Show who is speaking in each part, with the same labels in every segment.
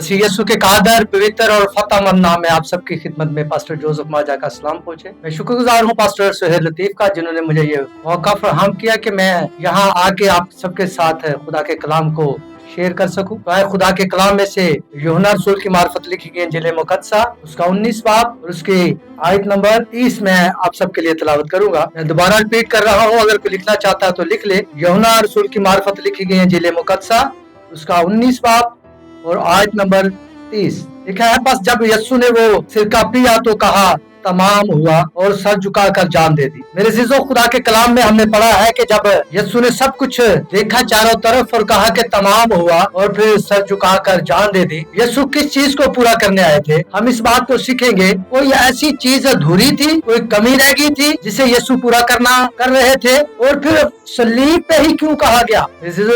Speaker 1: मसीह यीशु के कादर पवित्र और फतेहमंद नाम में आप सबकी खिदमत में पास्टर जोसेफ माजा का सलाम पहुंचे। मैं शुक्रगुजार हूं पास्टर सुहेल लतीफ का, जिन्होंने मुझे ये मौका फराहम किया कि मैं यहाँ आके आप सबके साथ खुदा के कलाम को शेयर कर सकूं। तो खुदा के कलाम में से यूहन्ना रसूल की मार्फत लिखी गई इंजील मुकद्दसा उसका 19 बाब और उसकी आयत नंबर 30 में आप सबके लिए तिलावत करूंगा। मैं दोबारा रिपीट कर रहा हूं, अगर कोई लिखना चाहता है तो लिख ले। यूहन्ना रसूल की मार्फत लिखी गई इंजील मुकद्दसा उसका 19 बाब और आयत नंबर 30 लिखा है, बस जब यीशु ने वो सिरका पिया तो कहा तमाम हुआ और सर झुकाकर जान दे दी। मेरे अजीजों, खुदा के कलाम में हमने पढ़ा है कि जब यीशु ने सब कुछ देखा चारों तरफ और कहा कि तमाम हुआ और फिर सर झुकाकर जान दे दी। यीशु किस चीज को पूरा करने आए थे, हम इस बात को सीखेंगे। कोई ऐसी चीज अधूरी थी, कोई कमी रह गई थी जिसे यीशु पूरा कर रहे थे, और फिर सलीब पे ही क्यों कहा गया।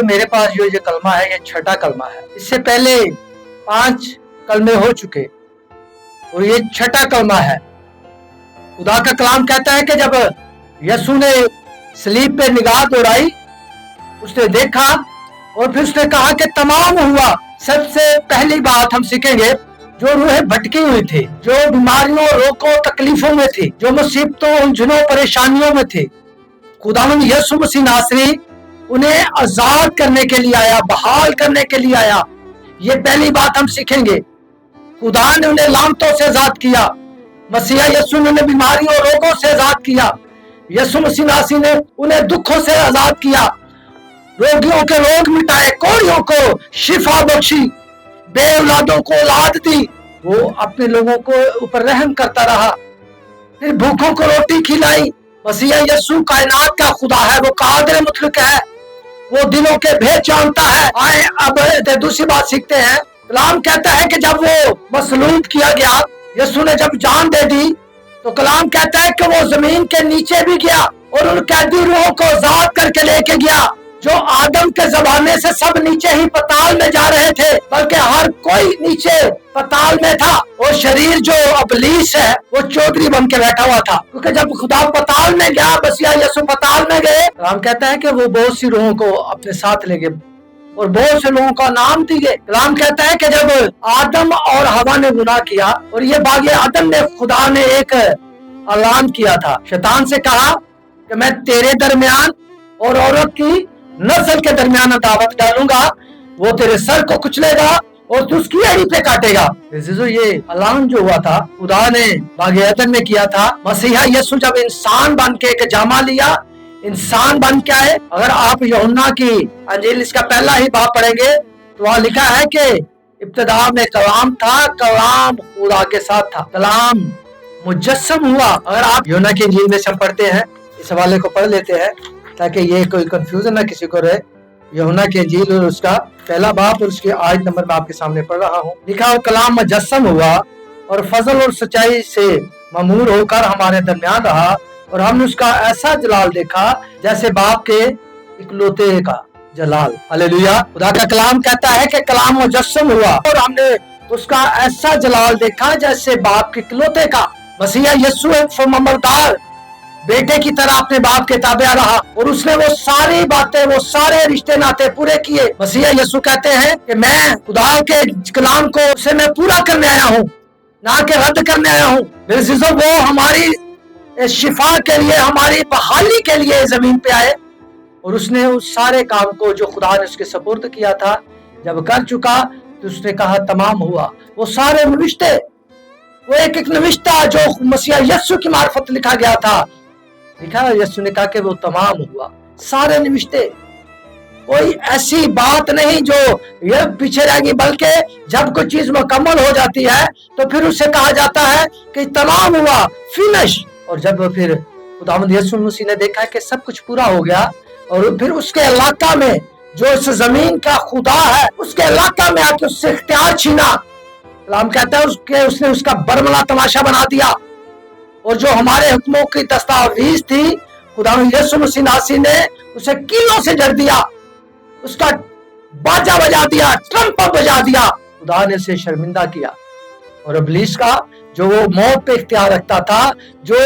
Speaker 1: मेरे पास जो ये कलमा है ये छठा कलमा है। इससे पहले 5 कलमे हो चुके और ये छठा कलमा है। खुदा का कलाम कहता है कि जब यीशु ने सलीब पे निगाह दौड़ाई, उसने देखा और फिर उसने कहा कि तमाम हुआ। सबसे पहली बात हम सीखेंगे, जो रूहें भटकी हुई थी, जो बीमारियों रोगों तकलीफों में थी, जो मुसीबतों उलझनों परेशानियों में थे, खुदावंद यीशु मसीह नासरी उन्हें आजाद करने के लिए आया, बहाल करने के लिए आया। ये पहली बात हम सीखेंगे। खुदा ने उन्हें लानतों से आजाद किया, मसीहा यीशु ने बीमारियों और रोगों से आजाद किया। यीशु मसीह नासरी ने उन्हें दुखों से आजाद किया, रोगियों के रोग मिटाए, कोढ़ियों को शिफा बख्शी, बेऔलादों को औलाद दी। वो अपने लोगों को ऊपर रहम करता रहा, फिर भूखों को रोटी खिलाई। मसीहा यीशु कायनात का खुदा है, वो कादिर मुतलक है, वो दिलों के भेद जानता है। आए अब दूसरी बात सीखते हैं। कलाम कहता है कि जब वो मसलूब किया गया, यीशु ने जब जान दे दी, तो कलाम कहता है कि वो जमीन के नीचे भी गया और उन कैदी रूहों को आजाद करके लेके गया। जो आदम के जमाने से सब नीचे ही पताल में जा रहे थे, बल्कि हर कोई नीचे पताल में था, और शरीर जो इब्लीस है वो चौधरी बन के बैठा हुआ था। क्योंकि जब खुदा पताल में गया, मसीहा यीशु पताल में गए, कलाम कहता है कि वो बहुत सी रूहों को अपने साथ ले गए और बहुत से लोगों का नाम दिए। कलाम कहता है कि जब आदम और हवा ने गुनाह किया, और ये बागे आदम ने खुदा ने एक ऐलान किया था, शैतान से कहा कि मैं तेरे दरमियान और औरत की नस्ल के दरमियान अदावत डालूंगा, वो तेरे सर को कुचलेगा और तू उसकी एड़ी पे काटेगा। ये ऐलान जो हुआ था खुदा ने बागे अदन में किया था। मसीहा यीशु जब इंसान बन के एक जामा लिया, इंसान बन के आए। अगर आप यूहन्ना की अंजील इसका पहला ही बाब पढ़ेंगे तो वहाँ लिखा है कि इब्तिदा में कलाम था, कलाम खुदा के साथ था, कलाम मुजस्सम हुआ। अगर आप यूहन्ना की अंजील में से पढ़ते हैं, इस हवाले को पढ़ लेते हैं ताकि ये कोई कंफ्यूजन ना किसी को रहे। यूहन्ना की अंजील और उसका पहला बाब और उसकी आयत नंबर में आपके सामने पढ़ रहा हूँ। लिखा हो, कलाम मुजस्सम हुआ और फजल और सच्चाई से ममूर होकर हमारे दरमियान रहा, और हमने उसका ऐसा जलाल देखा जैसे बाप के इकलौते का जलाल। हालेलुया। खुदा का कलाम कहता है कि कलाम मुजस्सम हुआ और हमने उसका ऐसा जलाल देखा जैसे बाप के इकलौते का। मसीहा यीशु एक फर्माबरदार बेटे की तरह अपने बाप के ताबे रहा, और उसने वो सारी बातें, वो सारे रिश्ते नाते पूरे किए। मसीहा यीशु कहते हैं कि मैं खुदा के कलाम को उसे मैं पूरा करने आया हूँ, ना कि रद्द करने आया हूँ। मेरे अजीजों, वो हमारी शिफा के लिए, हमारी बहाली के लिए जमीन पे आए, और उसने उस सारे काम को जो खुदा ने उसके सपुर्द किया था जब कर चुका, तो उसने कहा तमाम हुआ। वो सारे नविश्ते, वो एक नविश्ता जो मसीहा यीशु की मार्फत लिखा गया था, लिखा यीशु ने कहा कि वो तमाम हुआ। सारे नविश्ते, कोई ऐसी बात नहीं जो ये पीछे रहेगी, बल्कि जब कोई चीज मुकम्मल हो जाती है तो फिर उसे कहा जाता है कि तमाम हुआ, फिनिश। और जब फिर खुदावंद यीशु मसीह ने देखा कि सब कुछ पूरा हो गया, और फिर उसके इलाका में जो इस जमीन का खुदा है, उसके इलाका में आके उससे इख्तियार छीना। कलाम कहता है उसने उसका बरमला तमाशा बना दिया, और जो हमारे हुक्मों की दस्तावेज थी, खुदावंद यीशु मसीह नासरी ने उसे कीलों से जड़ दिया, उसका बाजा बजा दिया, ट्रम्पट बजा दिया। खुदा ने उसे शर्मिंदा किया, और इब्लीस का जो वो मौत पे इख्तियार रखता था, जो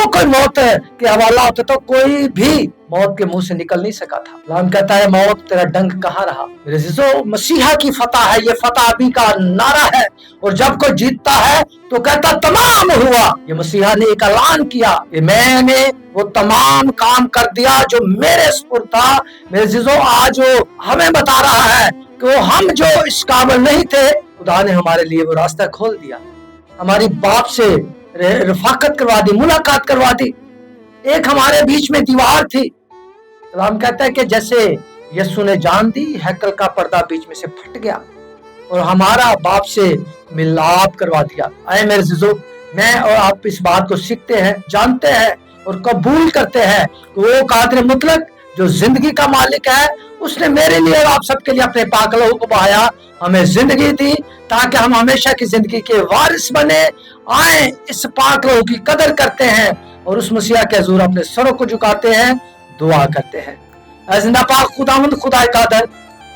Speaker 1: कोई मौत के हवाला होता, तो कोई भी मौत के मुंह से निकल नहीं सका था। कलाम कहता है मौत तेरा डंक कहाँ रहा। मेरे अजीजों, मसीहा की फतह है, ये फतह अभी का नारा है, और जब कोई जीतता है तो कहता तमाम हुआ। ये मसीहा ने एक ऐलान किया कि मैंने वो तमाम काम कर दिया जो मेरे सुपुर्द था। मेरे अजीजों, आज वो हमें बता रहा है कि वो हम जो इस काबिल नहीं थे, खुदा ने हमारे लिए वो रास्ता खोल दिया, हमारी बाप से रफाकत करवा दी, मुलाकात करवा दी। एक हमारे बीच में दीवार थी। कलाम कहता है कि जैसे यीशु ने जान दी, हैकल का पर्दा बीच में से फट गया और हमारा बाप से मिलाप करवा दिया। आए मेरे अजीजों, मैं और आप इस बात को सीखते हैं, जानते हैं और कबूल करते हैं कि वो कादिर मुतलक जो जिंदगी का मालिक है, उसने मेरे लिए और आप सबके लिए अपने पाक लहू को बहाया, हमें जिंदगी दी ताकि हम हमेशा की जिंदगी के वारिस बने। आए इस पाक लहू की कदर करते हैं और उस मसीहा के हुजूर अपने सरों को झुकाते हैं, दुआ करते हैं। ऐ जिंदा पाक खुदावंद खुदा कादर,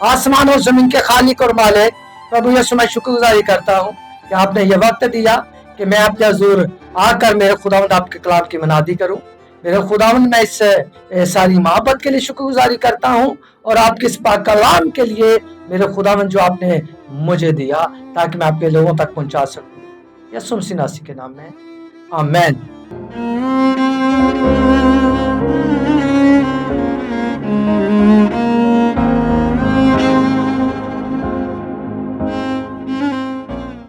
Speaker 1: आसमान और जमीन के खालिक और मालिक, प्रभु यीशु मैं शुक्रगुजारी करता हूँ कि आपने ये वक्त दिया कि मैं आपके हुजूर आकर मेरे खुदावंद आपके कलाम की मनादी करूं। मेरे खुदावंद, मैं इस सारी मोहब्बत के लिए शुक्रगुजारी करता हूं और आपके इस पाक कलाम के लिए मेरे खुदावंद जो आपने मुझे दिया ताकि मैं आपके लोगों तक पहुंचा सकूं। यीशु मसीह के नाम में आमीन।